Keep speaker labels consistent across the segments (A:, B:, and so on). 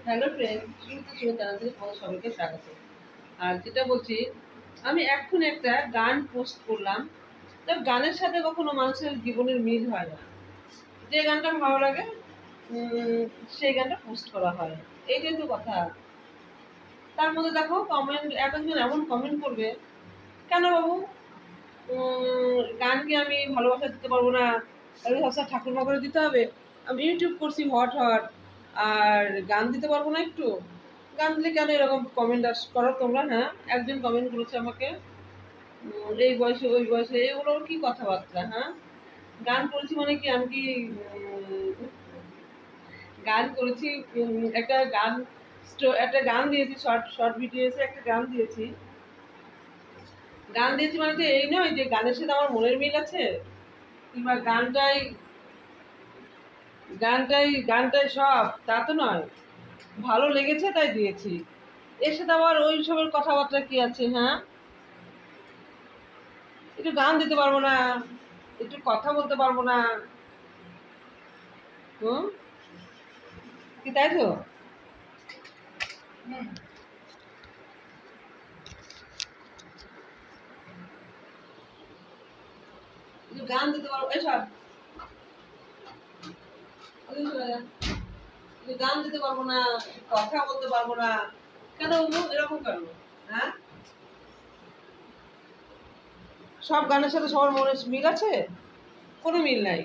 A: Hello friend, শুরুতে শুরু জানাতে তোমাদের সবাইকে স্বাগত। আর যেটা বলছি, আমি এখন একটা গান পোস্ট করলাম। তো গানের সাথে কখনো মানুষের জীবনের মিল হয় না। যে গানটা ভালো লাগে সেই গানটা পোস্ট করা হয়, এইটাই তো কথা। তার মধ্যে দেখো কমেন্ট, এক একজন এমন কমেন্ট করবে, কেন বাবু গান কি আমি ভালোবাসা দিতে পারবো না? আমি সবসময় ঠাকুর বাবারে দিতে হবে? আমি ইউটিউব করছি হট হট, আর গান দিতে পারবো না একটু? গান দিলে কেন এরকম কমেন্ট করো তোমরা? হ্যাঁ, একজন কমেন্ট করেছে আমাকে, এই বয়সে ওই বয়সে, এগুলো কি কথাবার্তা? হ্যাঁ, গান করেছি মানে কি আমি কি গান করেছি? একটা গান, একটা গান দিয়েছি, শর্ট শর্ট ভিডিওতে একটা গান দিয়েছি। গান দিয়েছি মানে তো এই নয় যে গানের সাথে আমার মনের মিল আছে, কিংবা গানটাই গানটাই গানটাই সব, তা তো নয়। ভালো লেগেছে তাই দিয়েছি, এর সাথে আবার ওই সবের কথাবার্তা কি আছে? হ্যাঁ, একটু গান দিতে পারবো না, একটু কথা বলতে পারবো না? হুম, কি তাই তো? একটু গান দিতে পারবো এসব, একটু গান দিতে পারবো না, কথা বলতে পারবো না, কেন এরকম কেন? হ্যাঁ, সব গানের সাথে সবার মনে মিল আছে? কোনো মিল নাই।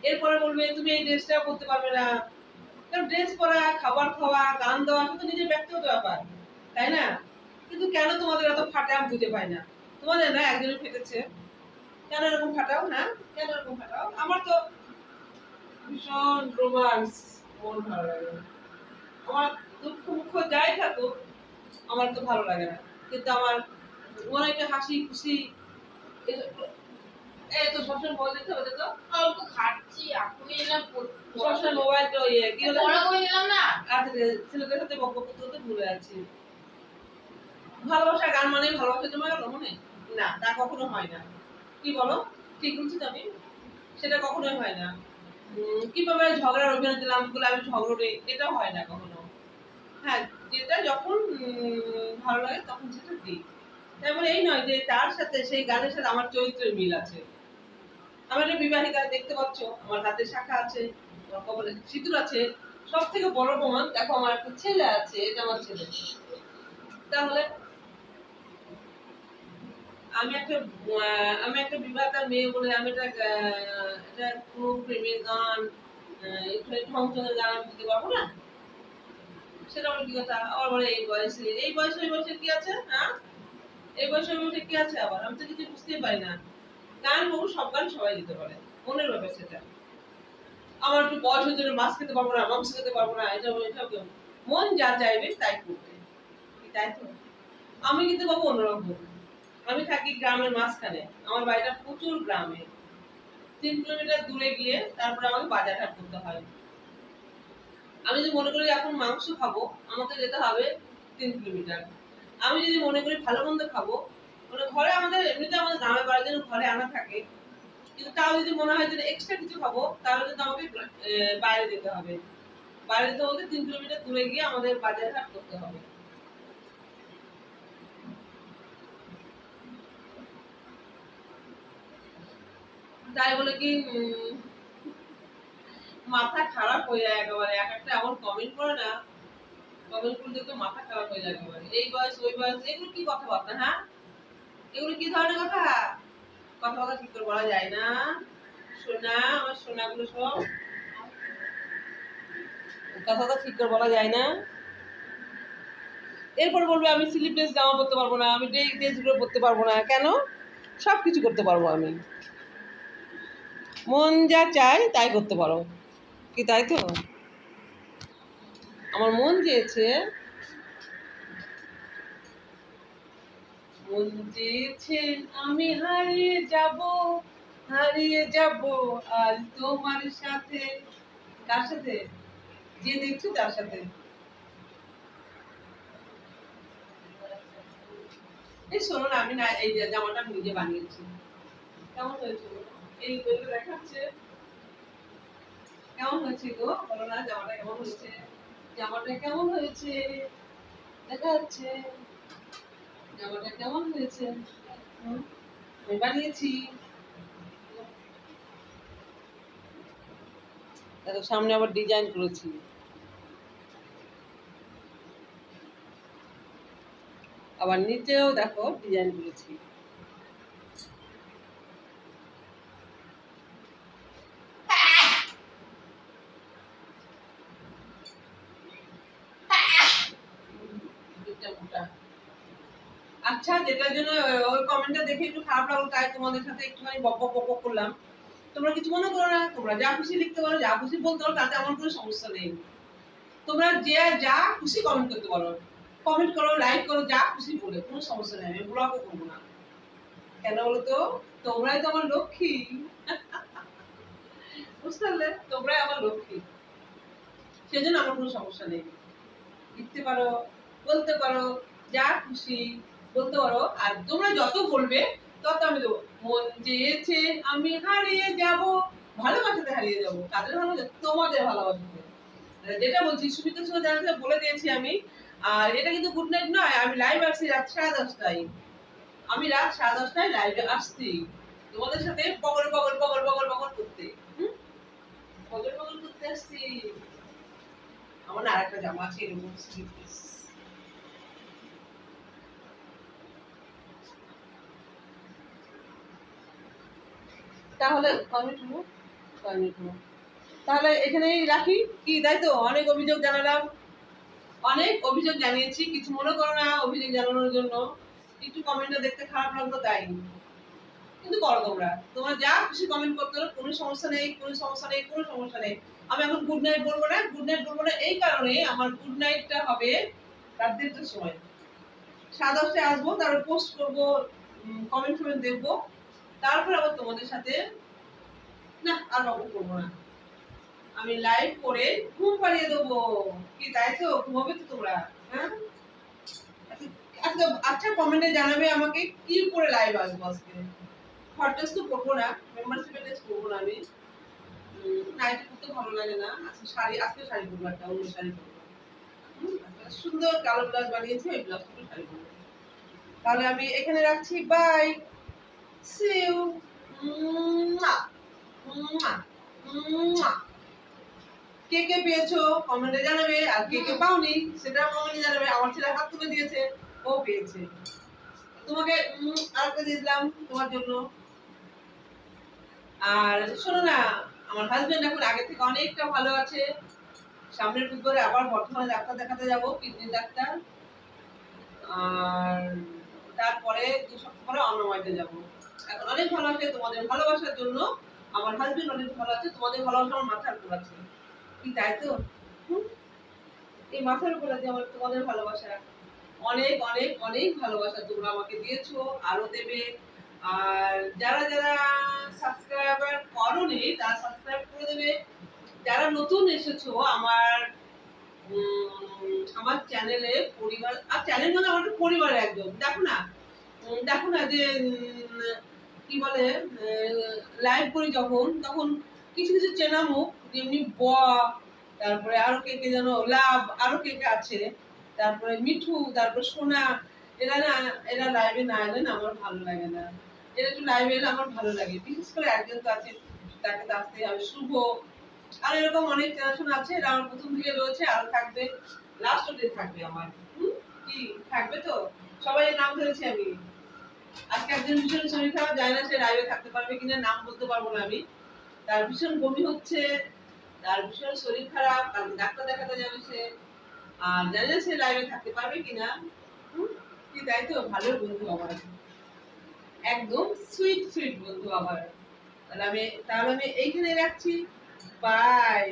A: এরপরে বলবে তুমি এই ড্রেসটা করতে পারবে না। কারণ ড্রেস পরা, খাবার খাওয়া, গান দেওয়া কিন্তু নিজের ব্যক্তিগত ব্যাপার, তাই না? কিন্তু কেন তোমাদের এত ফাটে আমি বুঝে পাই না। তোমাদের না একজনের ফেটেছে, কেন এরকম ফাটাও? হ্যাঁ, কেন এরকম ফাটাও? আমার তো ভীষণ রোমান্স, মন ভালো লাগে। আমার দুঃখ মুখ যাই থাকুক, আমার তো ভালো লাগে না। কিন্তু আমার মনে একটা হাসি খুশি, এই তো সবসময় মোবাইল দেখতে হবে তো,
B: অল্প খাচ্ছি এখনই এলাম
A: সবসময় মোবাইলটা ইয়ে কি হলো,
B: বড় করে নিলাম না।
A: আচ্ছা, ছেলেদের সাথে বকবক করতে করতে ভুলে আছি। ভালোবাসা গান মানে ভালোবাসা জমা গেল মনে? না, তা কখনো হয় না। কি বলো, ঠিক বলছি তো আমি? সেটা কখনোই হয় না। কিভাবে ঝগড়ার অভিনয় দিলাম বলে আমি ঝগড়ে, এটা হয় না কখনো। হ্যাঁ, যেটা যখন ভালো লাগে তখন সেটা দিই। তাই বলে এই নয় যে তার সাথে, সেই গানের সাথে আমার চরিত্রের মিল আছে। আমি একটা বিবাহিতা, দেখতে পাচ্ছ আমার হাতে শাখা আছে, আমার কপালে সিঁদুর আছে। সব থেকে বড় প্রমাণ দেখো, আমার একটা ছেলে আছে, এটা আমার ছেলে। তাহলে আমি একটা বিবাহিতা মেয়ে বলে আমি এটা কোনো প্রেমের গান, একটু ঢংচঙের গান আমি দিতে পারবো না? সেটা আমার কি কথা? আবার বলে এই বয়সে কি আছে? হ্যাঁ, এই বয়সে ওই বয়সে কি আছে? আবার আমি তো কিছু বুঝতেই পারি না। গান বহু, সব গান সবাই দিতে পারে, মনের ব্যাপার সেটা। আমার একটু বয়স হয়ে যাবে, মাছ খেতে পারবো না, মাংস খেতে পারবো না, এটা মন যা চাইবে তাই করবে, তাই তো? আমি কিন্তু বাবু অন্যরকম। আমি থাকি গ্রামের মাঝখানে, আমার বাড়িটা প্রচুর গ্রামে, 3 কিলোমিটার দূরে গিয়ে তারপরে আমাকে বাজার হাট করতে হয়। আমি যদি মনে করি এখন মাংস খাবো, আমাকে যেতে হবে 3 কিলোমিটার। আমি যদি মনে করি ভালো মন্দ খাবো, মানে ঘরে আমাদের এমনিতে আমাদের গ্রামের বাড়ির জন্য ঘরে আনা থাকে, কিন্তু তাও যদি মনে হয় যে এক্সট্রা কিছু খাবো, তাহলে কিন্তু আমাকে বাইরে যেতে হবে। বাইরে যেতে বলতে 3 কিলোমিটার দূরে গিয়ে আমাদের বাজার হাট করতে হবে। তাই বলে কি মাথা খারাপ হয়ে যায় একেবারে। এক একটা এমন কমেন্ট করে না, কমেন্ট করে দেখতে মাথা খারাপ হয়ে যায় একেবারে। এই বয়স ওই বয়স, এগুলো কি কথাবার্তা? হ্যাঁ, এগুলো কি ধরনের কথা? কথাবার্তা ঠিক করে বলা যায় না। সোনা, আমার সোনাগুলো সব কথাবার্তা ঠিক করে বলা যায় না। এরপর বলবে আমি স্লিপলেস জামা পরতে পারবো না, আমি এই ড্রেসগুলো পরতে পারবো না। কেন? সব কিছু করতে পারবো আমি, মন যা চাই তাই করতে পারো, কি তাই তো? আমার মন চেয়েছে, মন চেয়েছে আমি হারিয়ে যাব আজ তোমার সাথে। কার সাথে? যে দেখছো তার সাথে। এই শোনো না, আমি না এই জামাটা আমি নিজে বানিয়েছি, কেমন হয়েছে? এই বইটা দেখাচ্ছে কেমন হয়েছে গো, বলো না জামাটা কেমন হয়েছে, জামাটা কেমন হয়েছে দেখা যাচ্ছে, জামাটা কেমন হয়েছে। আমি বানিয়েছি, দেখো সামনে আবার ডিজাইন করেছি, আবার নিচেও দেখো ডিজাইন করেছি। আচ্ছা, যেটার জন্য ওই কমেন্টটা দেখে একটু খারাপ লাগলো, তাই তোমাদের সাথে একটুখানি বক বক বক বক করলাম। তোমরা কিছু মনে করো না, তোমরা যা খুশি লিখতে পারো, যা খুশি বলতে পারো, তাতে আমার কোনো সমস্যা নেই। তোমরা যে যা খুশি কমেন্ট করতে পারো, কমেন্ট করো, লাইক করো, যা খুশি বলে, কোনো সমস্যা নেই, আমি ব্লগও করবো না। কেন বলো তো, তোমরাই তো আমার লক্ষ্মী, বুঝতে পারলে, তোমরাই আমার লক্ষ্মী, সেজন্য আমার কোনো সমস্যা নেই। লিখতে পারো, বলতে পারো, যা খুশি বলতে পারো, আর তোমরা যত বলবে তত আমি দেবো। মন চেয়েছে আমি হারিয়ে যাব, ভালোবাসাতে হারিয়ে যাব, কাদের ভালোবাসা, তোমাদের ভালোবাসাতে। যেটা বলছি সুমিতার সঙ্গে জানাতে বলে দিয়েছি আমি। আর এটা কিন্তু গুড নাইট নয়, আমি লাইভ আসছি রাত 10:30টায়, আমি রাত 10:30টায় লাইভে আসছি তোমাদের সাথে বগল বগল বগল বগল বগল করতে, বগল বগল করতে আসছি। আমার না আরেকটা জামা আছে এরকম স্লিভলেস, তাহলে তাহলে এখানেই রাখি কি, তাই তো? অনেক অভিযোগ জানালাম, অনেক অভিযোগ জানিয়েছি, কিছু মনে করো না অভিযোগ জানানোর জন্য, একটু কমেন্টটা দেখতে খারাপ লাগলো তাই, কিন্তু করো তোমরা, তোমরা যা খুশি কমেন্ট করতে পারো, কোনো সমস্যা নেই, কোনো সমস্যা নেই, কোনো সমস্যা নেই। আমি এখন গুড নাইট বলবো না, গুড নাইট বলবো না এই কারণে, আমার গুড নাইটটা হবে রাত 1:30টার সময়, 10:30টায় আসবো, তারপর পোস্ট করবো, কমেন্ট টমেন্ট দেখবো, তারপর আবার তোমাদের সাথে না আর বাবু করবো না, আমি লাইভ করে ঘুম পাড়িয়ে দেবো, কি তাই তো? ঘুমাবে তো তোমরা? হ্যাঁ, আচ্ছা আচ্ছা, কমেন্টে জানাবে আমাকে কি করে লাইভ আসবো আজকে। হট ড্রেস তো পরবো না, মেম্বারশিপের ড্রেস পরবো না আমি, নাইটি পরতে ভালো লাগে না, আজকে শাড়ি, আজকে শাড়ি পরবো, একটা অন্য শাড়ি পরবো, সুন্দর কালো ব্লাউজ বানিয়েছি, ওই ব্লাউজ পরে শাড়ি পরবো। তাহলে আমি এখানে রাখছি, বাই, সি ইউ, কে কে পেয়েছো কমেন্টে জানাবে, আর কে কে পাওনি সেটা কমেন্টে জানাবে। আমার ছেলে হাত তুলে দিয়েছে, ও পেয়েছে, তোমাকে আরেকটা দিয়ে দিলাম তোমার জন্য। আর শোনো না, আমার হাজবেন্ড এখন আগে থেকে অনেকটা ভালো আছে, সামনের বুধবারে আবার বর্তমানে ডাক্তার দেখাতে যাব, কিডনি ডাক্তার, আর তারপরে 2 সপ্তাহ পরে অন্নময়তে যাব। এখন অনেক ভালো আছে, তোমাদের ভালোবাসার জন্য আমার হাজবেন্ড অনেক ভালো আছে, তোমাদের ভালোবাসা আমার মাথার উপর আছে, কি তাই তো? এই মাথার উপর আছে আমার তোমাদের ভালোবাসা, অনেক অনেক অনেক ভালোবাসা তোমরা আমাকে দিয়েছো, আরো দেবে। আর যারা যারা সাবস্ক্রাইবার করোনি তারা সাবস্ক্রাইব করে দেবে, যারা নতুন এসেছো আমার আমার চ্যানেলে, পরিবার, আর চ্যানেল মানে আমার পরিবার একদম, দেখো না, দেখো না যে কি বলে, লাইভ করি যখন, তখন কিছু কিছু চেনা মুখ, যেমনি ব, তারপরে আরো কে কে যেন, লাভ, আরো কে কে আছে, তারপরে মিঠু, তারপরে সোনা, এরা না, এরা লাইভে না এলে না আমার ভালো লাগে না, এরা একটু লাইভে এলে আমার ভালো লাগে, বিশেষ করে একজন তো আছে, তাকে তো আসতেই হবে, শুভ, আর এরকম অনেক চেনাশোনা আছে, এরা আমার প্রথম দিকে রয়েছে, আরো থাকবে, লাস্ট অব্দি থাকবে আমার, কি থাকবে তো, সবাই নাম ধরেছি আমি। আজকে একজন ভীষণ শরীর খারাপ, জানি না সে লাইভে থাকতে পারবে কিনা, নাম বলতে পারবো না আমি, তার ভীষণ বমি হচ্ছে, তার ভীষণ শরীর খারাপ, কালকে ডাক্তার দেখাতে যাবে সে, আর জানি না সে লাইভে থাকতে পারবে কিনা, কি তাই তো? ভালো বন্ধু আমার, একদম সুইট সুইট বন্ধু আমার। তাহলে আমি এইখানে রাখছি, বাই,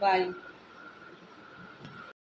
A: বাই।